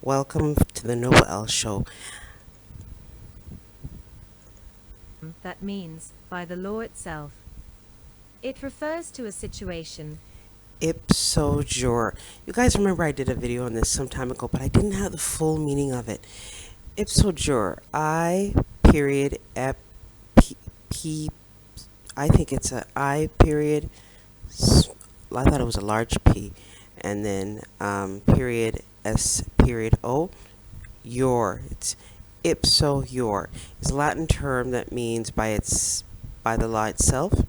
Welcome to the Nobel show. That means, by the law itself. It refers to a situation. Ipso Jure. You guys remember I did a video on this some time ago, but I didn't have the full meaning of it. Ipso Jure. I period ep p. I think it's a I period. I thought it was a large P, and then period S period O. Your. It's ipso jure. It's a Latin term that means by the law itself. It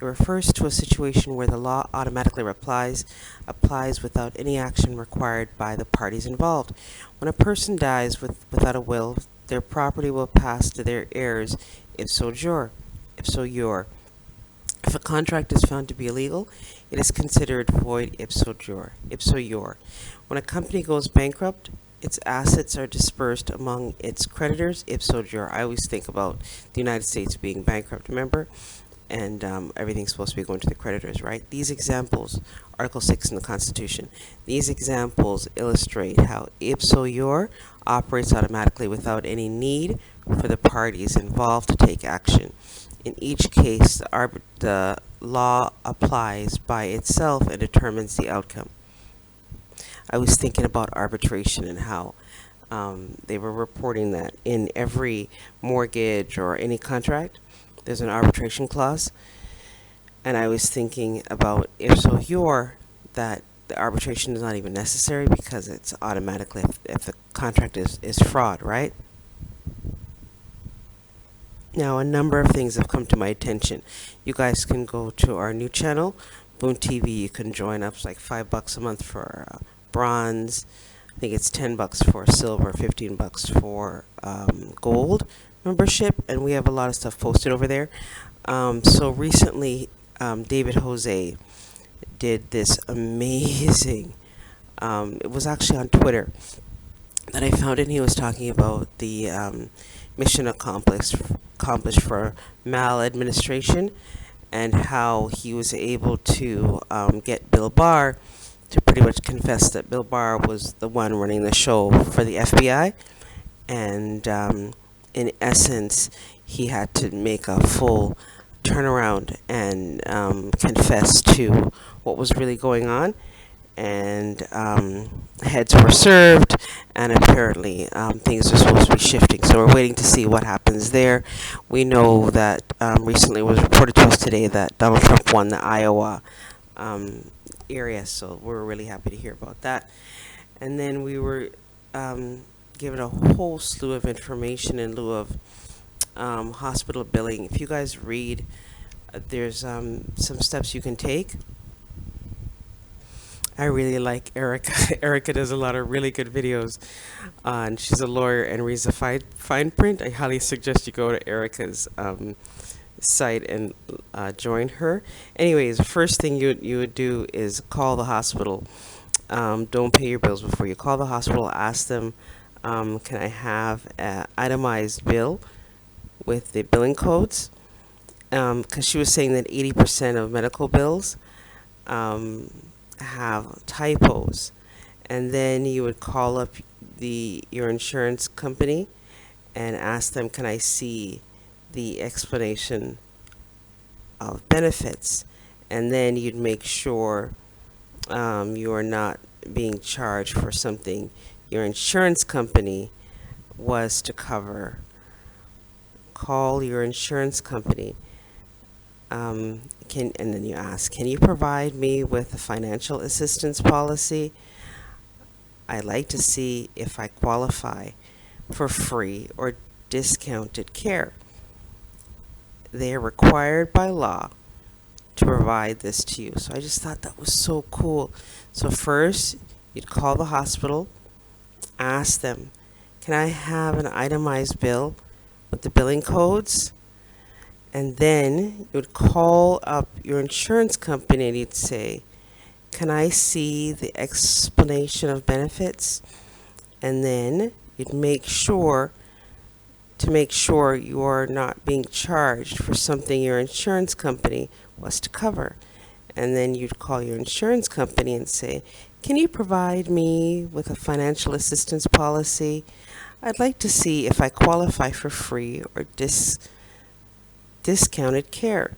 refers to a situation where the law automatically applies without any action required by the parties involved. When a person dies without a will, their property will pass to their heirs ipso jure. Ipso jure. If a contract is found to be illegal, it is considered void ipso jure. Ipso jure. When a company goes bankrupt, its assets are dispersed among its creditors ipso jure. I always think about the United States being bankrupt, remember? And everything's supposed to be going to the creditors, right? These examples, Article 6 in the Constitution, these examples illustrate how ipso jure operates automatically without any need for the parties involved to take action. In each case, the law applies by itself and determines the outcome. I was thinking about arbitration and how they were reporting that in every mortgage or any contract, there's an arbitration clause. And I was thinking about ipso jure that the arbitration is not even necessary because it's automatically if the contract is fraud, right? Now, a number of things have come to my attention. You guys can go to our new channel, Boom TV. You can join up. It's like $5 a month for bronze. I think it's $10 for silver, $15 for gold membership, and we have a lot of stuff posted over there. So recently, David Jose did this amazing. It was actually on Twitter that I found it. And he was talking about the mission accomplished for maladministration and how he was able to get Bill Barr to pretty much confess that Bill Barr was the one running the show for the FBI, and in essence, he had to make a full turnaround and confess to what was really going on. And heads were served, and apparently things are supposed to be shifting. So we're waiting to see what happens there. We know that recently it was reported to us today that Donald Trump won the Iowa area, so we're really happy to hear about that. And then we were given a whole slew of information in lieu of hospital billing. If you guys read, there's some steps you can take. I really like Erica. Erica does a lot of really good videos. And she's a lawyer and reads the fine print. I highly suggest you go to Erica's site and join her. Anyways, the first thing you would do is call the hospital. Don't pay your bills before you call the hospital. Ask them, can I have an itemized bill with the billing codes? Because she was saying that 80% of medical bills have typos. And then you would call up your insurance company and ask them, can I see the explanation of benefits? And then you'd make sure you are not being charged for something your insurance company was to cover. Call your insurance company. And then you ask, can you provide me with a financial assistance policy? I'd like to see if I qualify for free or discounted care. They are required by law to provide this to you. So I just thought that was so cool. So first, you'd call the hospital, ask them, can I have an itemized bill with the billing codes? And then you would call up your insurance company and you'd say, can I see the explanation of benefits? And then you'd make sure you are not being charged for something your insurance company was to cover. And then you'd call your insurance company and say, Can you provide me with a financial assistance policy? I'd like to see if I qualify for free or discounted care.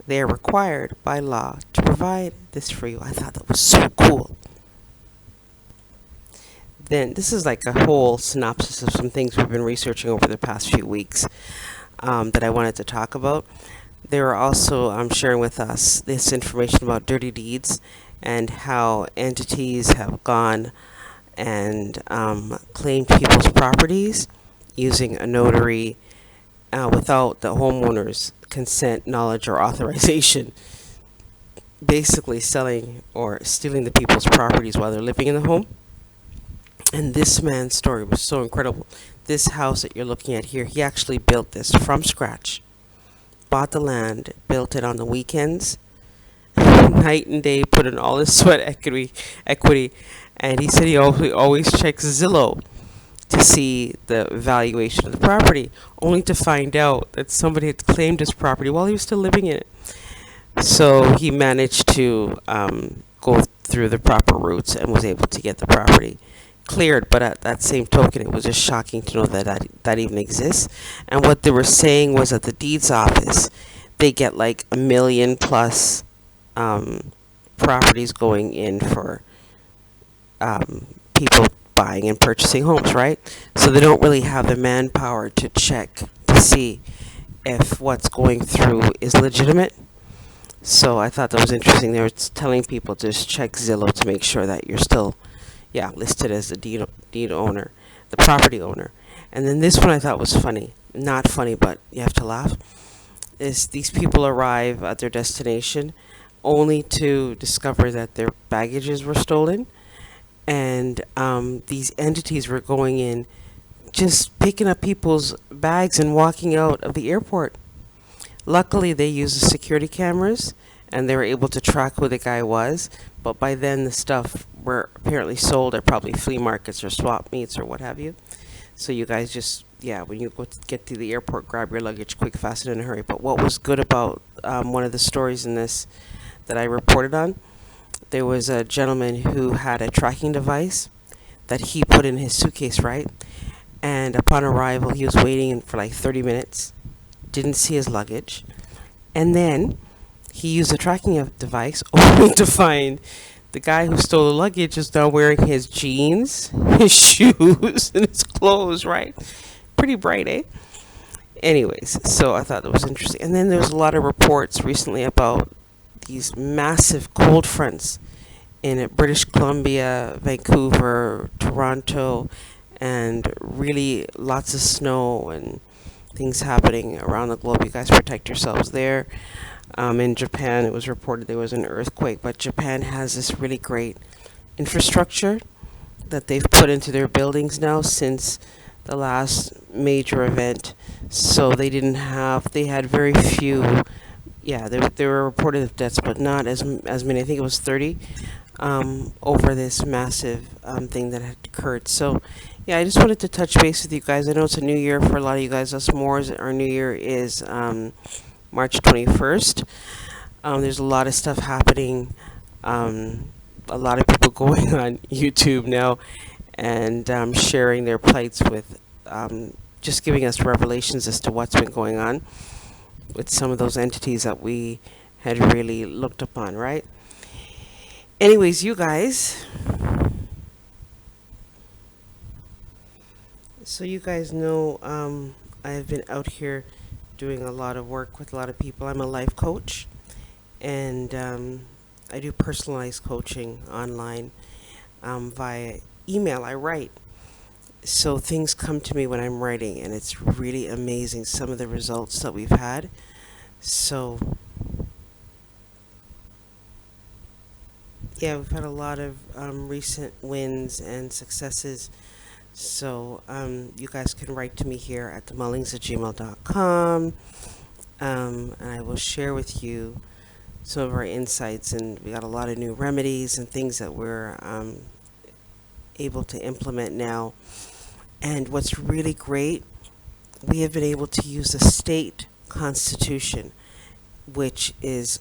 They are required by law to provide this for you. I thought that was so cool. Then this is like a whole synopsis of some things we've been researching over the past few weeks that I wanted to talk about. They were also sharing with us this information about dirty deeds and how entities have gone and claimed people's properties using a notary without the homeowner's consent, knowledge, or authorization, basically selling or stealing the people's properties while they're living in the home. And this man's story was so incredible. This house that you're looking at here, he actually built this from scratch, bought the land, built it on the weekends, night and day, put in all his sweat equity, and he said he always checks Zillow to see the valuation of the property, only to find out that somebody had claimed his property while he was still living in it. So he managed to go through the proper routes and was able to get the property cleared. But at that same token, it was just shocking to know that even exists. And what they were saying was at the deeds office, they get like 1 million plus properties going in for people buying and purchasing homes, right? So they don't really have the manpower to check to see if what's going through is legitimate. So I thought that was interesting. They were telling people to just check Zillow to make sure that you're still, listed as the deed owner, the property owner. And then this one I thought was funny. Not funny, but you have to laugh. Is these people arrive at their destination only to discover that their baggages were stolen, and these entities were going in, just picking up people's bags and walking out of the airport. Luckily, they used the security cameras, and they were able to track who the guy was. But by then, the stuff were apparently sold at probably flea markets or swap meets or what have you. So you guys just, when you get to the airport, grab your luggage quick, fast, and in a hurry. But what was good about one of the stories in this that I reported on, there was a gentleman who had a tracking device that he put in his suitcase, right? And upon arrival, he was waiting for like 30 minutes, didn't see his luggage, and then he used a tracking device only to find the guy who stole the luggage is now wearing his jeans, his shoes, and his clothes, right? Pretty bright, eh? Anyways, so I thought that was interesting. And then there's a lot of reports recently about these massive cold fronts in British Columbia, Vancouver, Toronto, and really lots of snow and things happening around the globe. You guys protect yourselves there. In Japan, it was reported there was an earthquake, but Japan has this really great infrastructure that they've put into their buildings now since the last major event. So they had very few, there were reported deaths, but not as many. I think it was 30 over this massive thing that had occurred. So I just wanted to touch base with you guys. I know it's a new year for a lot of you guys. Us Moors, our new year is March 21st. There's a lot of stuff happening. A lot of people going on YouTube now and sharing their plights with just giving us revelations as to what's been going on with some of those entities that we had really looked upon, right? Anyways, you guys, so you guys know I have been out here doing a lot of work with a lot of people. I'm a life coach, and I do personalized coaching online via email. I write. So things come to me when I'm writing, and it's really amazing some of the results that we've had. So we've had a lot of recent wins and successes. So you guys can write to me here at themullings@gmail.com, and I will share with you some of our insights. And we got a lot of new remedies and things that we're able to implement now. And what's really great, we have been able to use the state constitution, which is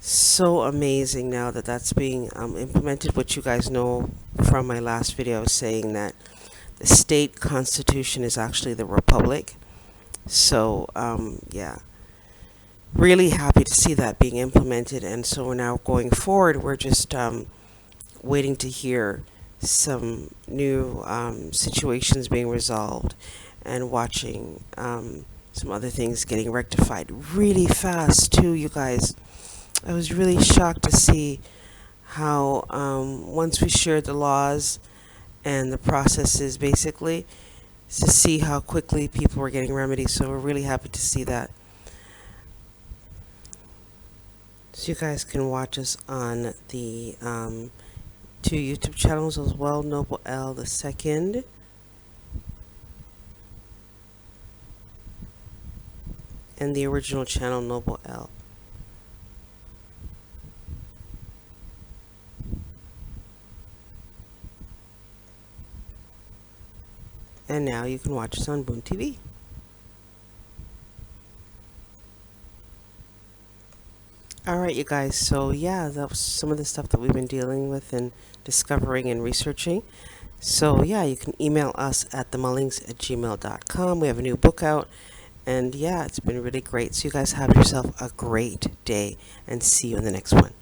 so amazing now that that's being implemented. What you guys know from my last video, I was saying that the state constitution is actually the republic. So, yeah, really happy to see that being implemented. And so we're now going forward, we're just waiting to hear some new situations being resolved and watching some other things getting rectified really fast, too, you guys. I was really shocked to see how once we shared the laws and the processes, basically, to see how quickly people were getting remedies. So we're really happy to see that. So you guys can watch us on the two YouTube channels as well, Nobel L the second and the original channel Nobel L. And now you can watch us on Boom TV. Alright, you guys, so yeah, that was some of the stuff that we've been dealing with and discovering and researching. So yeah, you can email us at themullings@gmail.com. We have a new book out, and yeah, it's been really great. So you guys have yourself a great day, and see you in the next one.